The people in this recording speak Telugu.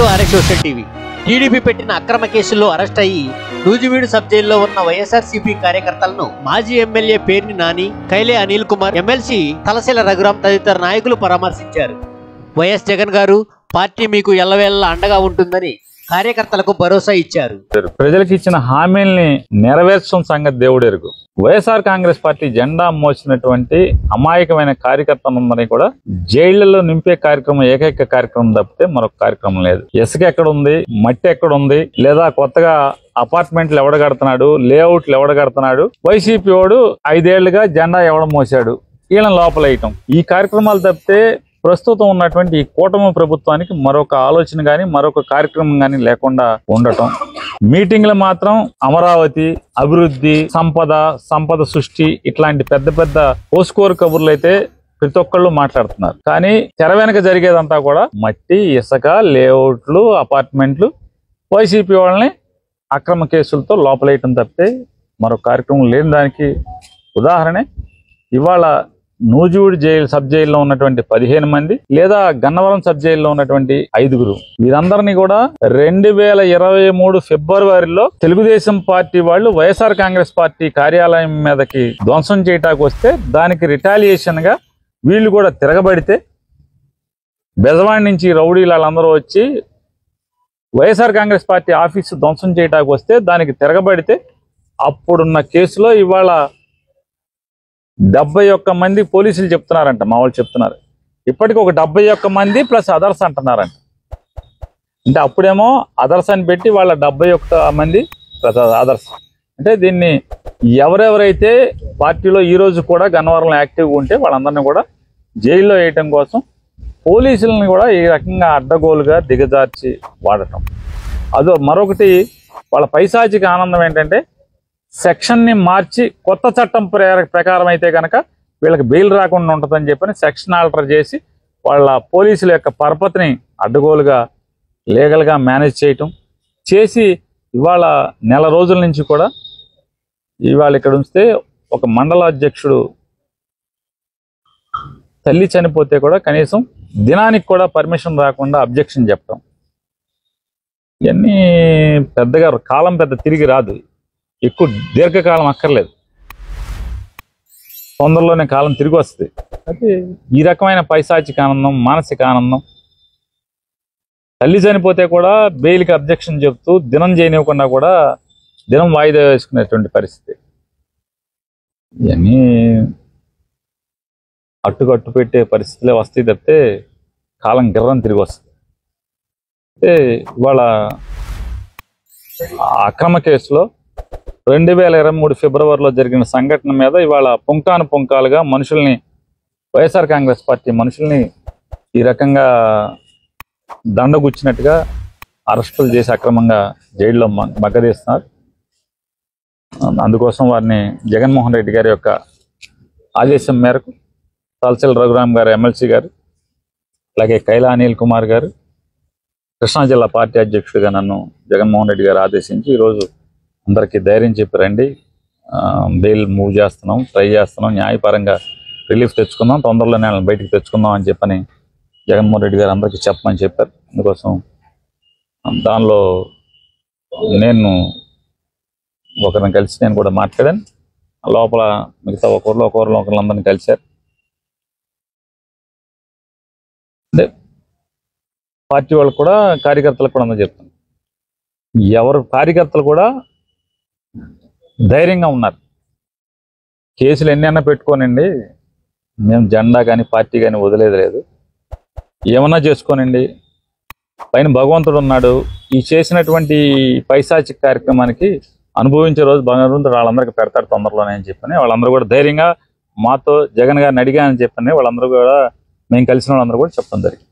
To RS social TV. TDP పెట్టిన అక్రమ కేసుల్లో అరెస్ట్ అయ్యి నూజివీడు సబ్ జైల్లో ఉన్న వైఎస్ఆర్సీపీ కార్యకర్తలను మాజీ ఎమ్మెల్యే పేర్ని నాని, కైలే అనిల్ కుమార్, ఎమ్మెల్సీ తలశీల రఘురాం తదితర నాయకులు పరామర్శించారు. వైఎస్ జగన్ గారు పార్టీ మీకు ఎల్లవేళలా అండగా ఉంటుందని కార్యకర్తలకు భరోసా ఇచ్చారు. ప్రజలకు ఇచ్చిన హామీల్ని నెరవేర్చడం సంగతి దేవుడెరుగు. వైఎస్ఆర్ కాంగ్రెస్ పార్టీ జెండా మోసినటువంటి అమాయకమైన కార్యకర్తలందరినీ కూడా జైళ్లలో నింపే కార్యక్రమం ఏకైక కార్యక్రమం తప్పితే మరొక కార్యక్రమం లేదు. ఇసుక ఎక్కడుంది, మట్టి ఎక్కడుంది, లేదా కొత్తగా అపార్ట్మెంట్లు ఎవడ కడుతున్నాడు, లేఅవుట్లు ఎవడ కడుతున్నాడు, వైసీపీ వాడు 5 ఏళ్లుగా జెండా ఎవడ మోసాడు, వీళ్ళని లోపలేయటం, ఈ కార్యక్రమాలు తప్పితే ప్రస్తుతం ఉన్నటువంటి ఈ కూటమి ప్రభుత్వానికి మరొక ఆలోచన గాని మరొక కార్యక్రమం గాని లేకుండా ఉండటం. మీటింగ్లు మాత్రం అమరావతి, అభివృద్ధి, సంపద సృష్టి ఇట్లాంటి పెద్ద పెద్ద పోస్కోర్ కబుర్లు అయితే ప్రతి ఒక్కళ్ళు మాట్లాడుతున్నారు. కానీ తెర వెనక జరిగేదంతా కూడా మట్టి, ఇసుక, లేఅవుట్లు, అపార్ట్మెంట్లు, వైసీపీ వాళ్ళని అక్రమ కేసులతో లోపలేయటం తప్పితే మరొక కార్యక్రమం లేని దానికి ఉదాహరణే ఇవాళ నూజివీడు సబ్ జైల్లో ఉన్నటువంటి 15 మంది, లేదా గన్నవరం సబ్ జైల్లో ఉన్నటువంటి 5గురు, వీరందరినీ కూడా 2023 ఫిబ్రవరిలో తెలుగుదేశం పార్టీ వాళ్ళు వైఎస్ఆర్ కాంగ్రెస్ పార్టీ కార్యాలయం మీదకి ధ్వంసం చేయటానికి వస్తే దానికి రిటాలియేషన్ గా వీళ్ళు కూడా తిరగబడితే బెజవాడి నుంచి రౌడీలు వాళ్ళందరూ వచ్చి వైఎస్ఆర్ కాంగ్రెస్ పార్టీ ఆఫీసు ధ్వంసం చేయటానికి వస్తే దానికి తిరగబడితే అప్పుడున్న కేసులో ఇవాళ 71 మంది పోలీసులు చెప్తున్నారంట, మా వాళ్ళు చెప్తున్నారు. ఇప్పటికి ఒక 71 మంది ప్లస్ అదర్స్ అంటున్నారంట. అంటే అప్పుడేమో అదర్స్ అని పెట్టి వాళ్ళ 71 మంది ప్లస్ అదర్స్. అంటే దీన్ని ఎవరెవరైతే పార్టీలో ఈ రోజు కూడా గన్నవరంలో యాక్టివ్గా ఉంటే వాళ్ళందరినీ కూడా జైల్లో వేయటం కోసం పోలీసులను కూడా ఈ రకంగా అడ్డగోలుగా దిగజార్చి వాడటం. అదో మరొకటి వాళ్ళ పైశాచిక ఆనందం ఏంటంటే సెక్షన్ని మార్చి కొత్త చట్టం ప్రకారం అయితే కనుక వీళ్ళకి బెయిల్ రాకుండా ఉంటుందని చెప్పని సెక్షన్ ఆల్టర్ చేసి వాళ్ళ పోలీసుల యొక్క పరపతిని అడ్డగోలుగా లీగల్గా మేనేజ్ చేయటం చేసి ఇవాళ నెల రోజుల నుంచి కూడా ఇవాళ ఇక్కడ ఉంచితే ఒక మండల అధ్యక్షుడు తల్లి చనిపోతే కూడా కనీసం దినానికి కూడా పర్మిషన్ రాకుండా అబ్జెక్షన్ చెప్పటం. ఇవన్నీ పెద్దగా కాలం తిరిగి రాదు, ఎక్కువ దీర్ఘకాలం అక్కర్లేదు, తొందరలోనే కాలం తిరిగి వస్తుంది. అయితే ఈ రకమైన పైశాచిక ఆనందం, మానసిక ఆనందం, తల్లి చనిపోతే కూడా బెయిల్కి అబ్జెక్షన్ చెప్తూ దినం చేయనివ్వకుండా కూడా దినం వాయిదా వేసుకునేటువంటి పరిస్థితి. ఇవన్నీ అట్టుకట్టు పెట్టే పరిస్థితులే వస్తాయి తప్పితే కాలం గిర్రం తిరిగి వస్తుంది. అయితే ఇవాళ అక్రమ కేసులో 2023 ఫిబ్రవరిలో జరిగిన సంఘటన మీద ఇవాళ పుంకాను పుంకాలుగా మనుషుల్ని, వైఎస్ఆర్ కాంగ్రెస్ పార్టీ మనుషుల్ని ఈ రకంగా దండగుచ్చినట్టుగా అరెస్టులు చేసి అక్రమంగా జైల్లో మగ్గదీస్తున్నారు. అందుకోసం వారిని జగన్మోహన్ రెడ్డి గారి యొక్క ఆదేశం మేరకు తలశీల రఘురాం గారు, ఎమ్మెల్సీ గారు, అలాగే కైలా అనిల్ కుమార్ గారు, కృష్ణా జిల్లా పార్టీ అధ్యక్షుడిగా నన్ను జగన్మోహన్ రెడ్డి గారు ఆదేశించి ఈరోజు అందరికీ ధైర్యం చెప్పి రండి, బెయిల్ మూవ్ చేస్తున్నాం, ట్రై చేస్తున్నాం, న్యాయపరంగా రిలీఫ్ తెచ్చుకుందాం, తొందరలోనే వాళ్ళని బయటికి తెచ్చుకుందాం అని చెప్పని జగన్మోహన్ రెడ్డి గారు అందరికీ చెప్పమని చెప్పారు. అందుకోసం దానిలో నేను ఒకరిని కలిసి నేను కూడా మాట్లాడాను. లోపల మిగతా ఒకరిని కలిశారు. అంటే పార్టీ వాళ్ళకు కూడా కార్యకర్తలకు కూడా అందరూ చెప్తాను, ఎవరు కార్యకర్తలు కూడా ధైర్యంగా ఉన్నారు. కేసులు ఎన్ని అన్నా పెట్టుకోనండి, మేము జెండా కానీ పార్టీ కానీ వదిలేదు లేదు, ఏమన్నా చేసుకోనండి, పైన భగవంతుడు ఉన్నాడు, ఈ చేసినటువంటి పైశాచిక కార్యక్రమానికి అనుభవించే రోజు భగవంతుడు వాళ్ళందరికీ పెడతాడు తొందరలోనే అని చెప్పని వాళ్ళందరూ కూడా ధైర్యంగా మాతో జగన్ గారిని అడిగానని చెప్పని వాళ్ళందరూ కూడా మేము కలిసిన వాళ్ళందరూ కూడా చెప్పడం జరిగింది.